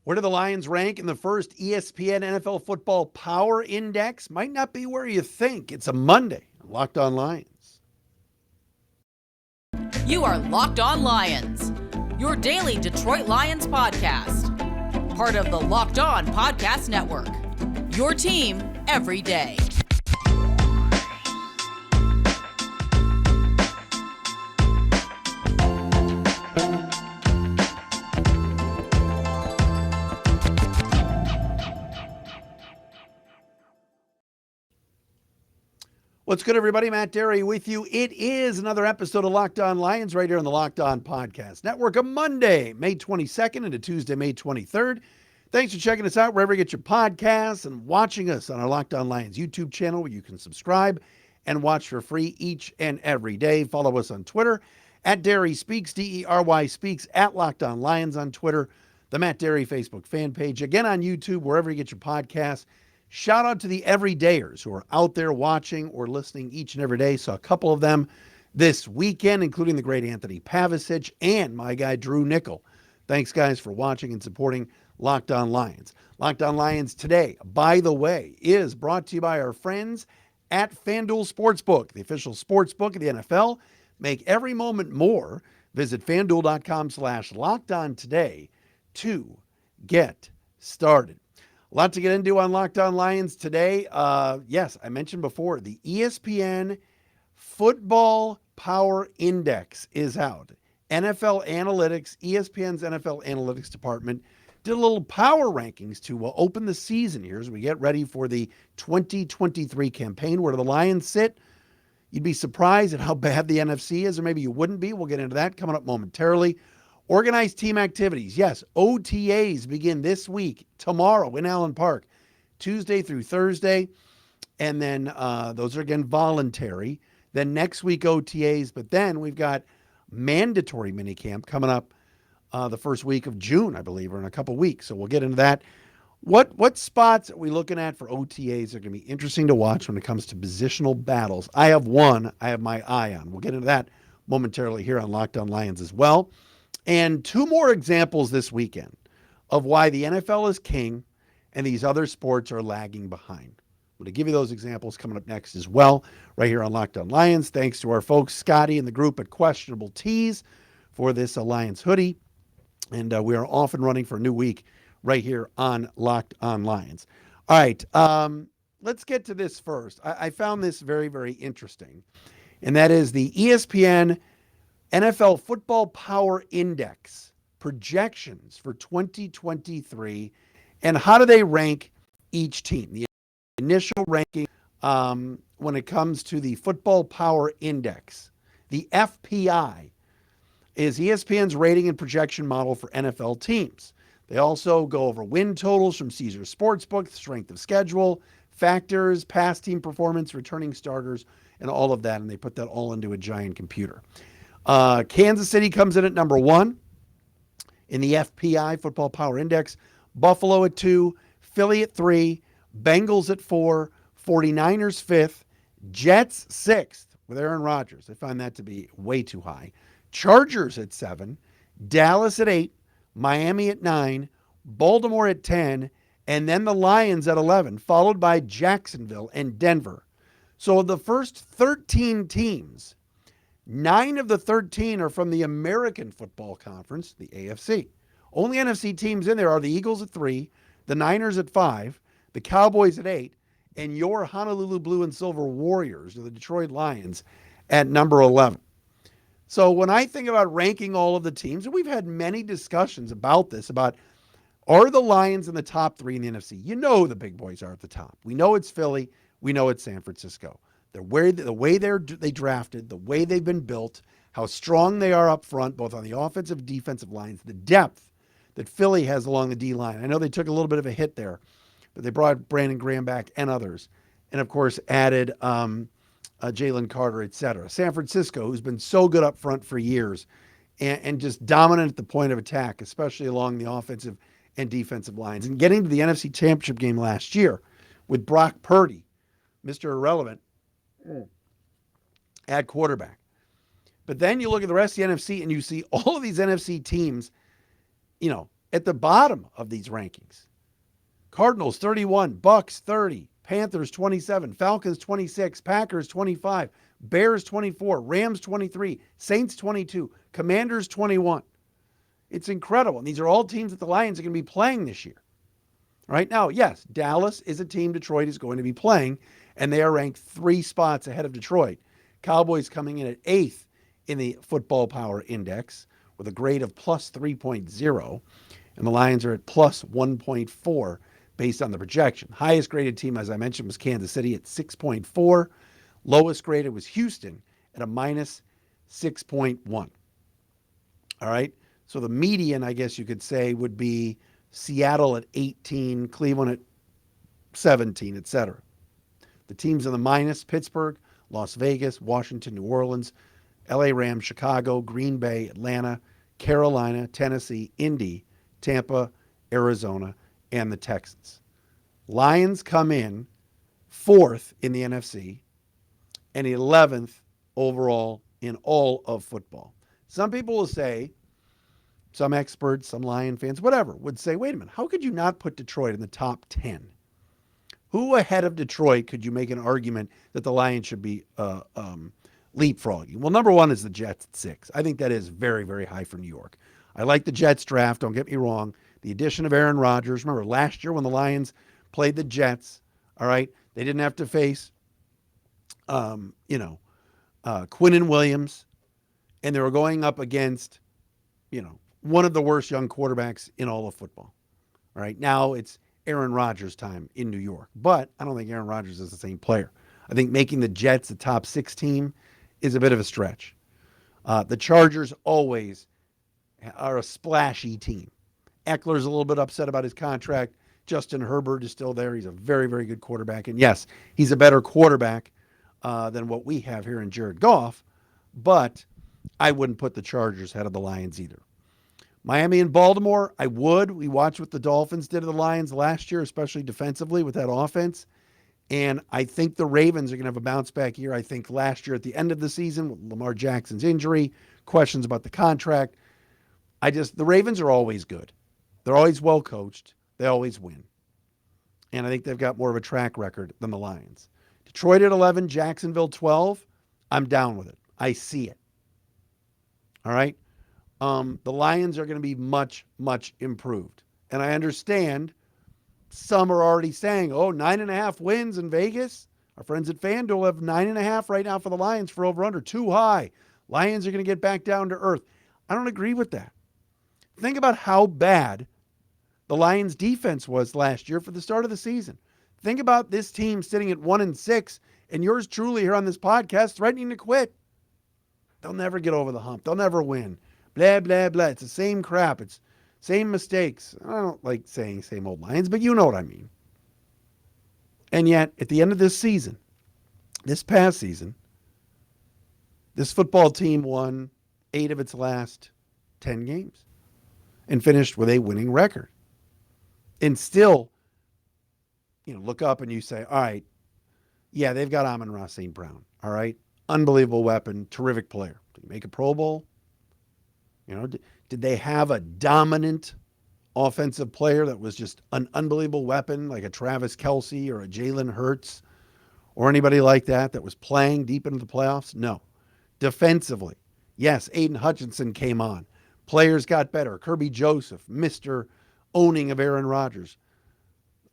Where do the Lions rank in the first ESPN NFL Football Power Index? Might not be where you think. It's a Monday. Locked On Lions. You are Locked On Lions, your daily Detroit Lions podcast. Part of the Locked On Podcast Network, your team every day. What's good, everybody? Matt Dery with you. It is another episode of Locked On Lions right here on the Locked On Podcast Network. A Monday, May 22nd into Tuesday, May 23rd. Thanks for checking us out wherever you get your podcasts and watching us on our Locked On Lions YouTube channel where you can subscribe and watch for free each and every day. Follow us on Twitter at Dery Speaks, D-E-R-Y Speaks, at Locked On Lions on Twitter, the Matt Dery Facebook fan page. Again on YouTube, wherever you get your podcasts. Shout out to the everydayers who are out there watching or listening each and every day. Saw a couple of them this weekend, including the great Anthony Pavicic and my guy Drew Nickel. Thanks, guys, for watching and supporting Locked On Lions. Locked On Lions today, by the way, is brought to you by our friends at FanDuel Sportsbook, the official sportsbook of the NFL. Make every moment more. Visit FanDuel.com/LockedOn today to get started. A lot to get into on Locked On Lions today. Yes, I mentioned before, the ESPN Football Power Index is out. NFL Analytics, ESPN's NFL Analytics department, did a little power rankings to open the season here as we get ready for the 2023 campaign. Where do the Lions sit? You'd be surprised at how bad the NFC is, or maybe you wouldn't be. We'll get into that coming up momentarily. Organized team activities. Yes, OTAs begin this week, tomorrow in Allen Park, Tuesday through Thursday. And then those are, again, voluntary. Then next week, OTAs. But then we've got mandatory minicamp coming up the first week of June, I believe, or in a couple weeks. So we'll get into that. What spots are we looking at for OTAs that are going to be interesting to watch when it comes to positional battles? I have one I have my eye on. We'll get into that momentarily here on Locked On Lions as well. And two more examples this weekend of why the NFL is king and these other sports are lagging behind. I'm going to give you those examples coming up next as well, right here on Locked On Lions. Thanks to our folks, Scotty and the group at Questionable Tees, for this Lions hoodie. And we are off and running for a new week right here on Locked On Lions. All right, let's get to this first. I found this very, very interesting, and that is the ESPN NFL Football Power Index projections for 2023, and how do they rank each team? The initial ranking when it comes to the Football Power Index, the FPI, is ESPN's rating and projection model for NFL teams. They also go over win totals from Caesars Sportsbook, strength of schedule, factors, past team performance, returning starters, and all of that, and they put that all into a giant computer. Kansas City comes in at number 1 in the FPI Football Power Index. Buffalo at 2, Philly at 3, Bengals at 4, 49ers 5th, Jets 6th with Aaron Rodgers. I find that to be way too high. Chargers at 7, Dallas at 8, Miami at 9, Baltimore at 10, and then the Lions at 11, followed by Jacksonville and Denver. So of the first 13 teams, 9 of the 13 are from the American Football Conference, the AFC. Only NFC teams in there are the Eagles at 3, the Niners at 5, the Cowboys at 8, and your Honolulu Blue and Silver Warriors, or the Detroit Lions, at number 11. So when I think about ranking all of the teams, and we've had many discussions about this, about are the Lions in the top 3 in the NFC? You know the big boys are at the top. We know it's Philly. We know it's San Francisco. The way they drafted, the way they've been built, how strong they are up front, both on the offensive and defensive lines, the depth that Philly has along the D-line. I know they took a little bit of a hit there, but they brought Brandon Graham back and others. And, of course, added Jalen Carter, et cetera. San Francisco, who's been so good up front for years and just dominant at the point of attack, especially along the offensive and defensive lines. And getting to the NFC Championship game last year with Brock Purdy, Mr. Irrelevant, at quarterback. But then you look at the rest of the NFC and you see all of these NFC teams, you know, at the bottom of these rankings. Cardinals 31, Bucks 30, Panthers 27, Falcons 26, Packers 25, Bears 24, Rams 23, Saints 22, Commanders 21. It's incredible. And these are all teams that the Lions are going to be playing this year. Right now, yes, Dallas is a team Detroit is going to be playing, and they are ranked 3 spots ahead of Detroit. Cowboys coming in at 8th in the Football Power Index with a grade of plus 3.0, and the Lions are at plus 1.4 based on the projection. Highest graded team, as I mentioned, was Kansas City at 6.4. Lowest graded was Houston at a minus 6.1. All right, so the median, I guess you could say, would be Seattle at 18, Cleveland at 17, etc. The teams in the minus: Pittsburgh, Las Vegas, Washington, New Orleans, LA Rams, Chicago, Green Bay, Atlanta, Carolina, Tennessee, Indy, Tampa, Arizona, and the Texans. Lions come in 4th in the NFC and 11th overall in all of football. Some people will say, some experts, some Lion fans, whatever, would say, wait a minute, how could you not put Detroit in the top 10? Who ahead of Detroit could you make an argument that the Lions should be leapfrogging? Well, number 1 is the Jets at 6. I think that is very, very high for New York. I like the Jets draft, don't get me wrong. The addition of Aaron Rodgers. Remember last year when the Lions played the Jets, all right, they didn't have to face, Quinnen Williams, and they were going up against, one of the worst young quarterbacks in all of football. All right, now it's Aaron Rodgers' time in New York, but I don't think Aaron Rodgers is the same player. I think making the Jets a top 6 team is a bit of a stretch. The Chargers always are a splashy team. Eckler's a little bit upset about his contract. Justin Herbert is still there. He's a very, very good quarterback. And yes, he's a better quarterback than what we have here in Jared Goff, but I wouldn't put the Chargers ahead of the Lions either. Miami and Baltimore, I would. We watched what the Dolphins did to the Lions last year, especially defensively with that offense. And I think the Ravens are going to have a bounce back year. I think last year at the end of the season, with Lamar Jackson's injury, questions about the contract, the Ravens are always good. They're always well coached. They always win. And I think they've got more of a track record than the Lions. Detroit at 11, Jacksonville 12. I'm down with it. I see it. All right. The Lions are going to be much, much improved. And I understand some are already saying, 9.5 wins in Vegas. Our friends at FanDuel have 9.5 right now for the Lions for over-under. Too high. Lions are going to get back down to earth. I don't agree with that. Think about how bad the Lions defense was last year for the start of the season. Think about this team sitting at 1-6 and yours truly here on this podcast threatening to quit. They'll never get over the hump. They'll never win. Blah, blah, blah. It's the same crap. It's same mistakes. I don't like saying same old Lions, but you know what I mean. And yet, at the end of this season, this past season, this football team won 8 of its last 10 games and finished with a winning record. And still, look up and you say, all right, yeah, they've got Amon-Ra St. Brown. All right. Unbelievable weapon. Terrific player. Did he make a Pro Bowl? Did they have a dominant offensive player that was just an unbelievable weapon like a Travis Kelce or a Jalen Hurts or anybody like that was playing deep into the playoffs? No. Defensively, yes, Aiden Hutchinson came on. Players got better. Kirby Joseph, Mr. Owning of Aaron Rodgers.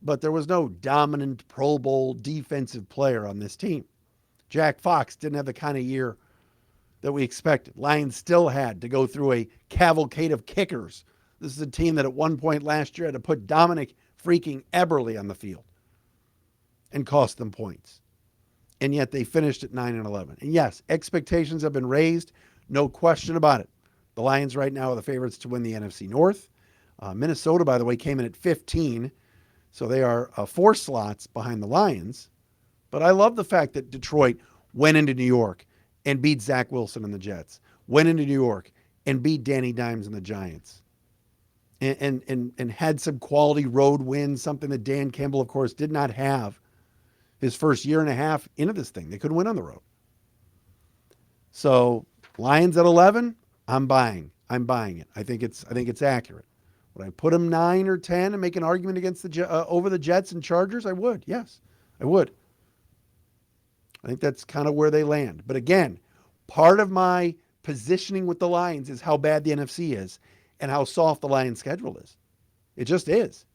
But there was no dominant Pro Bowl defensive player on this team. Jack Fox didn't have the kind of year that we expected. Lions still had to go through a cavalcade of kickers. This is a team that at one point last year had to put Dominic freaking Eberle on the field and cost them points. And yet they finished at 9-11. And yes, expectations have been raised. No question about it. The Lions right now are the favorites to win the NFC North. Minnesota, by the way, came in at 15. So they are 4 slots behind the Lions. But I love the fact that Detroit went into New York and beat Zach Wilson and the Jets. Went into New York and beat Danny Dimes and the Giants. And had some quality road wins, something that Dan Campbell, of course, did not have his first year and a half into this thing. They couldn't win on the road. So Lions at 11, I'm buying it. I think it's accurate. Would I put them 9 or 10 and make an argument against over the Jets and Chargers? I would. Yes, I would. I think that's kind of where they land. But again, part of my positioning with the Lions is how bad the NFC is and how soft the Lions' schedule is. It just is.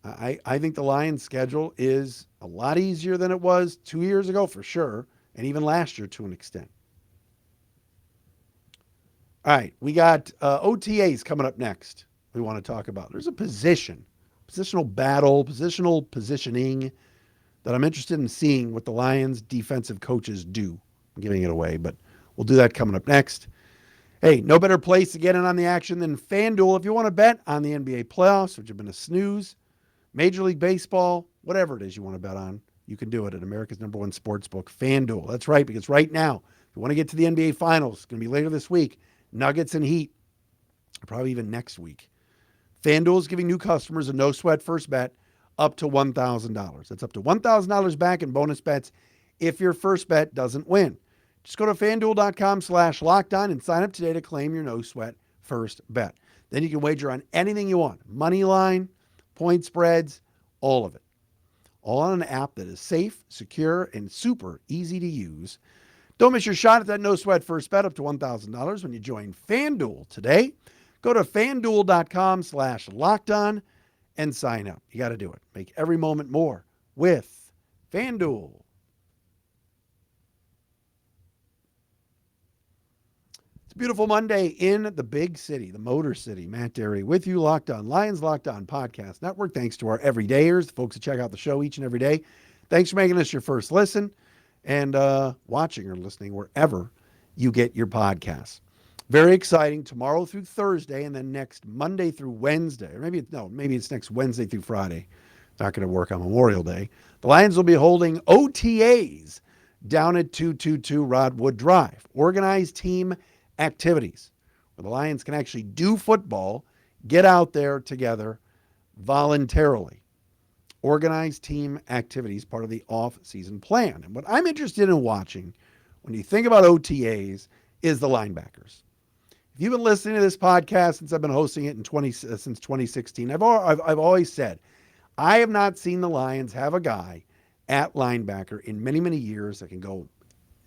I think the Lions' schedule is a lot easier than it was 2 years ago for sure, and even last year to an extent. All right, we got OTAs coming up next we want to talk about. There's a positional battle, positional positioning that I'm interested in seeing what the Lions defensive coaches do. I'm giving it away, but we'll do that coming up next. Hey, no better place to get in on the action than FanDuel. If you want to bet on the NBA playoffs, which have been a snooze, Major League Baseball, whatever it is you want to bet on, you can do it at America's #1 sportsbook, FanDuel. That's right, because right now, if you want to get to the NBA Finals, it's going to be later this week, Nuggets and Heat, probably even next week. FanDuel is giving new customers a no-sweat first bet up to $1,000. That's up to $1,000 back in bonus bets if your first bet doesn't win. Just go to FanDuel.com/lockedon and sign up today to claim your no-sweat first bet. Then you can wager on anything you want. Money line, point spreads, all of it. All on an app that is safe, secure, and super easy to use. Don't miss your shot at that no-sweat first bet up to $1,000 when you join FanDuel today. Go to FanDuel.com/lockedon and sign up. You got to do it. Make every moment more with FanDuel. It's a beautiful Monday in the big city, the Motor City. Matt Dery with you, Locked On Lions, Locked On Podcast Network. Thanks to our everydayers, the folks that check out the show each and every day. Thanks for making us your first listen and watching or listening wherever you get your podcasts. Very exciting tomorrow through Thursday, and then next Monday through Wednesday. Or maybe it's next Wednesday through Friday. It's not going to work on Memorial Day. The Lions will be holding OTAs down at 222 Rodwood Drive. Organized team activities where the Lions can actually do football, get out there together voluntarily. Organized team activities, part of the off-season plan. And what I'm interested in watching when you think about OTAs is the linebackers. If you've been listening to this podcast since I've been hosting it since 2016, I've always said I have not seen the Lions have a guy at linebacker in many, many years that can go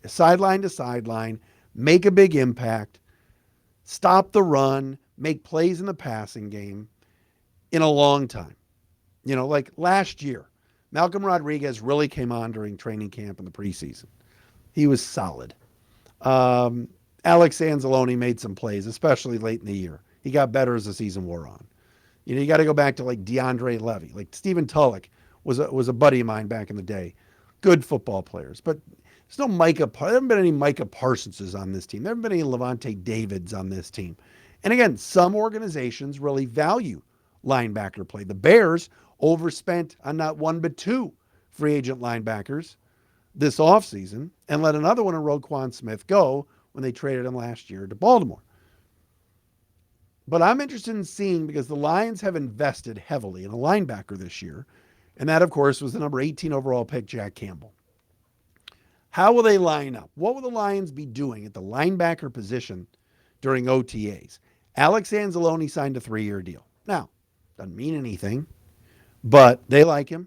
sideline to sideline, make a big impact, stop the run, make plays in the passing game in a long time. You know, like last year, Malcolm Rodriguez really came on during training camp in the preseason. He was solid. Alex Anzalone made some plays, especially late in the year. He got better as the season wore on. You know, you got to go back to like DeAndre Levy. Like Stephen Tulloch was a buddy of mine back in the day. Good football players. But there's no there haven't been any Micah Parsonses on this team. There haven't been any Levante Davids on this team. And again, some organizations really value linebacker play. The Bears overspent on not one but two free agent linebackers this offseason and let another one in Roquan Smith go when they traded him last year to Baltimore. But I'm interested in seeing, because the Lions have invested heavily in a linebacker this year, and that, of course, was the number 18 overall pick, Jack Campbell. How will they line up? What will the Lions be doing at the linebacker position during OTAs? Alex Anzalone signed a 3-year deal. Now, doesn't mean anything, but they like him.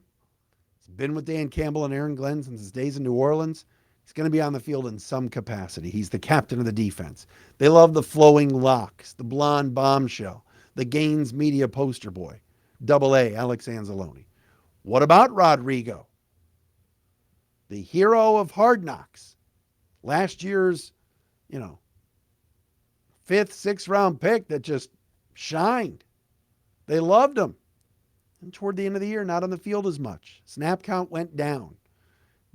He's been with Dan Campbell and Aaron Glenn since his days in New Orleans. He's going to be on the field in some capacity. He's the captain of the defense. They love the flowing locks, the blonde bombshell, the Gaines media poster boy, AA, Alex Anzalone. What about Rodrigo? The hero of Hard Knocks. Last year's, 5th, 6th round pick that just shined. They loved him. And toward the end of the year, not on the field as much. Snap count went down.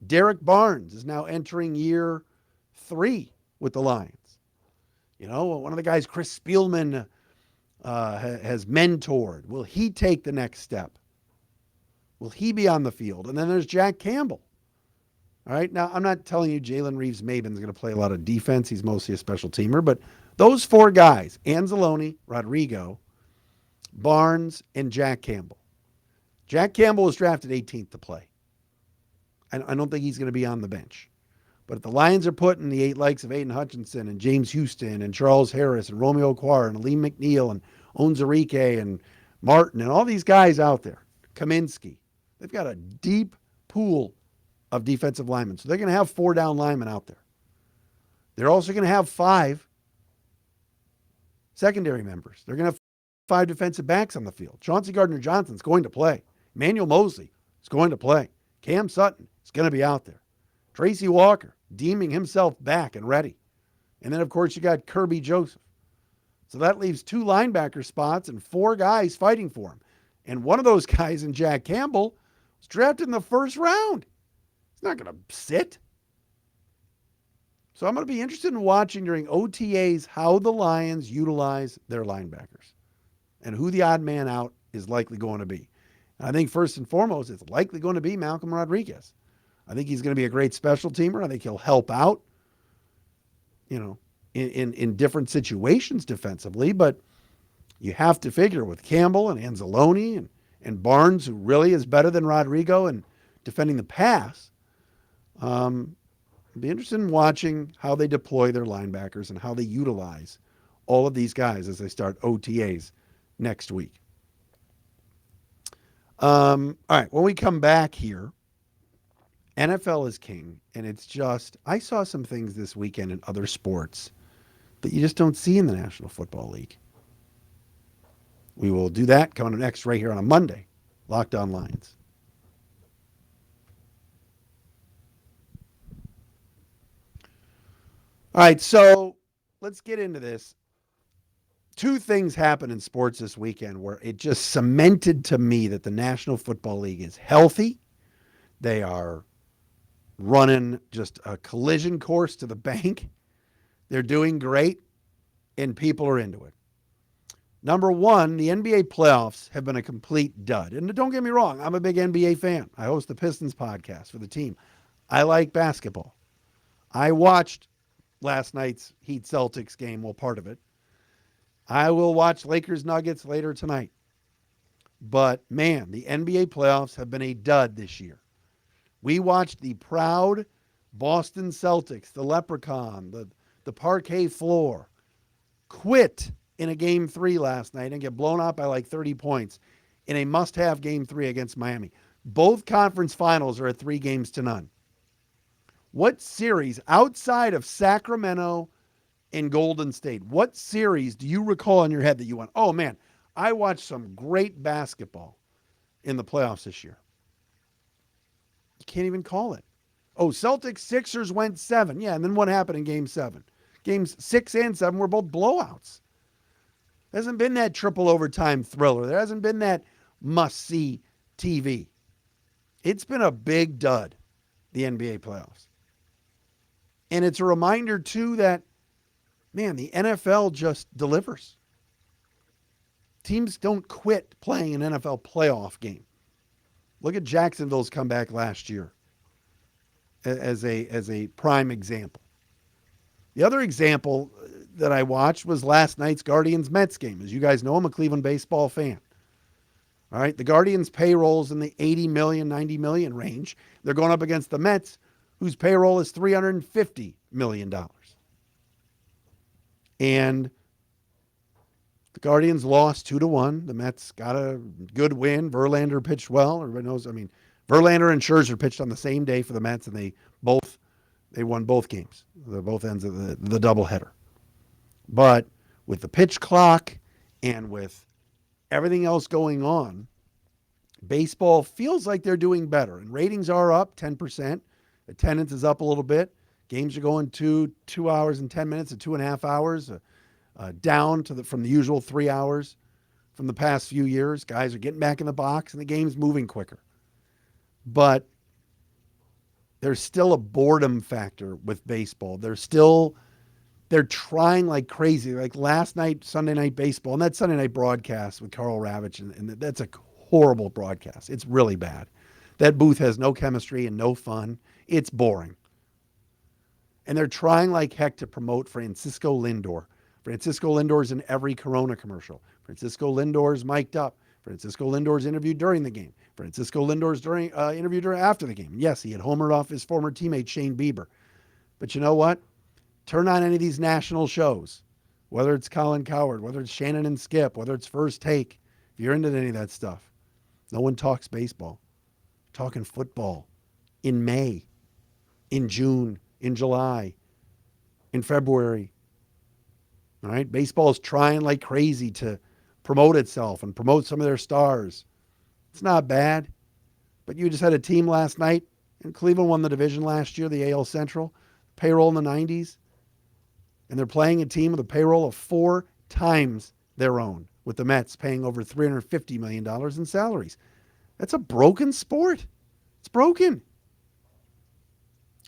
Derek Barnes is now entering year 3 with the Lions. One of the guys Chris Spielman has mentored. Will he take the next step? Will he be on the field? And then there's Jack Campbell. All right, now I'm not telling you Jalen Reeves-Maybin's going to play a lot of defense. He's mostly a special teamer. But those 4 guys, Anzalone, Rodrigo, Barnes, and Jack Campbell. Jack Campbell was drafted 18th to play. I don't think he's going to be on the bench. But if the Lions are putting the 8 likes of Aiden Hutchinson and James Houston and Charles Harris and Romeo Okwara and Lee McNeil and Onzarike and Martin and all these guys out there, Kaminsky, they've got a deep pool of defensive linemen. So they're going to have 4 down linemen out there. They're also going to have 5 secondary members. They're going to have 5 defensive backs on the field. Chauncey Gardner-Johnson's going to play. Emmanuel Mosley is going to play. Cam Sutton is going to be out there. Tracy Walker deeming himself back and ready. And then, of course, you got Kirby Joseph. So that leaves 2 linebacker spots and 4 guys fighting for him. And one of those guys in Jack Campbell was drafted in the first round. He's not going to sit. So I'm going to be interested in watching during OTAs how the Lions utilize their linebackers and who the odd man out is likely going to be. And I think first and foremost, it's likely going to be Malcolm Rodriguez. I think he's going to be a great special teamer. I think he'll help out, in different situations defensively. But you have to figure with Campbell and Anzalone and Barnes, who really is better than Rodrigo in defending the pass. I'd be interested in watching how they deploy their linebackers and how they utilize all of these guys as they start OTAs next week. All right, when we come back here, NFL is king, and it's just, I saw some things this weekend in other sports that you just don't see in the National Football League. We will do that coming up next right here on a Monday, Locked On Lions. All right, so let's get into this. 2 things happened in sports this weekend where it just cemented to me that the National Football League is healthy. They are running just a collision course to the bank. They're doing great, and people are into it. Number 1, the NBA playoffs have been a complete dud. And don't get me wrong, I'm a big NBA fan. I host the Pistons podcast for the team. I like basketball. I watched last night's Heat Celtics game, well, part of it. I will watch Lakers Nuggets later tonight. But man, the NBA playoffs have been a dud this year. We watched the proud Boston Celtics, the Leprechaun, the parquet floor, quit in a game 3 last night and get blown out by like 30 points in a must-have game 3 against Miami. Both conference finals are at 3-0. What series outside of Sacramento and Golden State, what series do you recall in your head that you went, oh man, I watched some great basketball in the playoffs this year? You can't even call it. Oh, Celtics Sixers went 7. Yeah, and then what happened in game 7? Games 6 and 7 were both blowouts. There hasn't been that triple overtime thriller. There hasn't been that must-see TV. It's been a big dud, the NBA playoffs. And it's a reminder, too, that, man, the NFL just delivers. Teams don't quit playing an NFL playoff game. Look at Jacksonville's comeback last year as a prime example. The other example that I watched was last night's Guardians-Mets game. As you guys know, I'm a Cleveland baseball fan. All right, the Guardians' payroll's in the $80 million, $90 million range. They're going up against the Mets, whose payroll is $350 million. And the Guardians lost 2-1. The Mets got a good win. Verlander pitched well. Everybody knows, Verlander and Scherzer pitched on the same day for the Mets, and they won both games. They're both ends of the doubleheader. But with the pitch clock and with everything else going on, baseball feels like they're doing better. And ratings are up 10%. Attendance is up a little bit. Games are going 2 hours and 10 minutes to 2.5 hours, down from the usual 3 hours from the past few years. Guys are getting back in the box, and the game's moving quicker. But there's still a boredom factor with baseball. They're trying like crazy. Like last night, Sunday Night Baseball, and that Sunday night broadcast with Carl Ravitch, and that's a horrible broadcast. It's really bad. That booth has no chemistry and no fun. It's boring. And they're trying like heck to promote Francisco Lindor. Francisco Lindor's in every Corona commercial. Francisco Lindor's mic'd up. Francisco Lindor's interviewed during the game. Francisco Lindor's interviewed after the game. Yes, he had homered off his former teammate Shane Bieber. But you know what? Turn on any of these national shows, whether it's Colin Cowherd, whether it's Shannon and Skip, whether it's First Take. If you're into any of that stuff, no one talks baseball. Talking football in May, in June, in July, in February. All right? Baseball is trying like crazy to promote itself and promote some of their stars. It's not bad. But you just had a team last night, and Cleveland won the division last year, the AL Central, payroll in the 90s. And they're playing a team with a payroll of 4 times their own, with the Mets paying over $350 million in salaries. That's a broken sport. It's broken.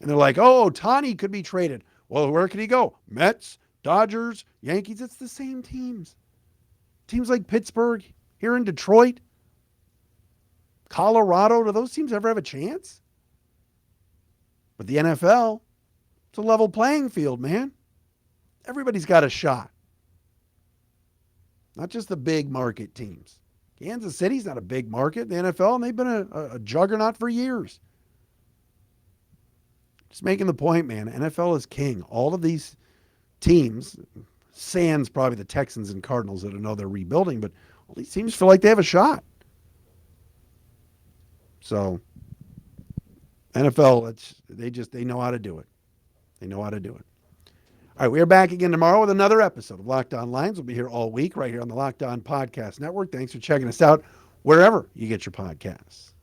And they're like, oh, Ohtani could be traded. Well, where could he go? Mets, Dodgers, Yankees. It's the same teams. Teams like Pittsburgh, here in Detroit, Colorado. Do those teams ever have a chance? But the NFL, it's a level playing field, man. Everybody's got a shot. Not just the big market teams. Kansas City's not a big market in the NFL, and they've been a juggernaut for years. Just making the point, man. NFL is king. All of these teams, sans probably the Texans and Cardinals that I know they're rebuilding, but all these teams feel like they have a shot. So, NFL, they know how to do it. They know how to do it. All right, we are back again tomorrow with another episode of Locked On Lions. We'll be here all week right here on the Locked On Podcast Network. Thanks for checking us out wherever you get your podcasts.